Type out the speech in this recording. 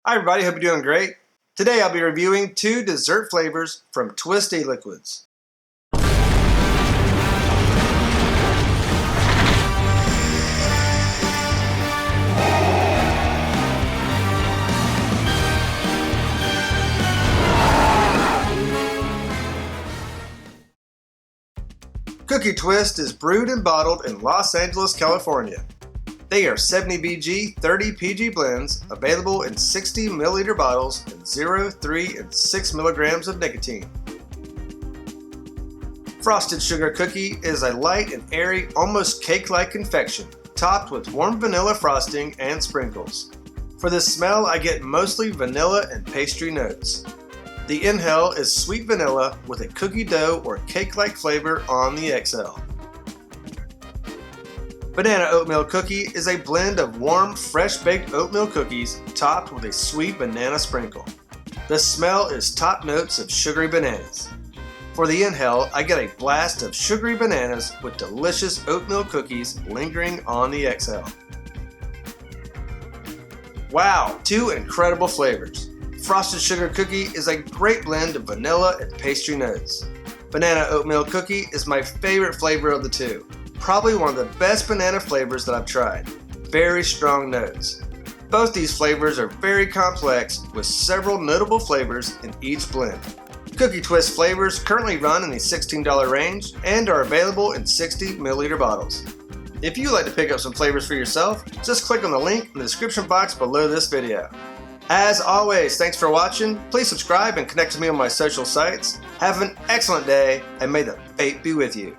Hi everybody, hope you're doing great. Today I'll be reviewing 2 dessert flavors from Twist e-liquids. Cookie Twist is brewed and bottled in Los Angeles, California. They are 70 BG, 30 PG blends, available in 60 milliliter bottles and 0, 3, and 6 milligrams of nicotine. Frosted Sugar Cookie is a light and airy, almost cake-like confection, topped with warm vanilla frosting and sprinkles. For this smell, I get mostly vanilla and pastry notes. The inhale is sweet vanilla with a cookie dough or cake-like flavor on the exhale. Banana Oatmeal Cookie is a blend of warm, fresh-baked oatmeal cookies topped with a sweet banana sprinkle. The smell is top notes of sugary bananas. For the inhale, I get a blast of sugary bananas with delicious oatmeal cookies lingering on the exhale. Wow, 2 incredible flavors. Frosted Sugar Cookie is a great blend of vanilla and pastry notes. Banana Oatmeal Cookie is my favorite flavor of the 2. Probably one of the best banana flavors that I've tried. Very strong notes. Both these flavors are very complex with several notable flavors in each blend. Cookie Twist flavors currently run in the $16 range and are available in 60 milliliter bottles. If you'd like to pick up some flavors for yourself, just click on the link in the description box below this video. As always, thanks for watching. Please subscribe and connect to me on my social sites. Have an excellent day, and may the vape be with you.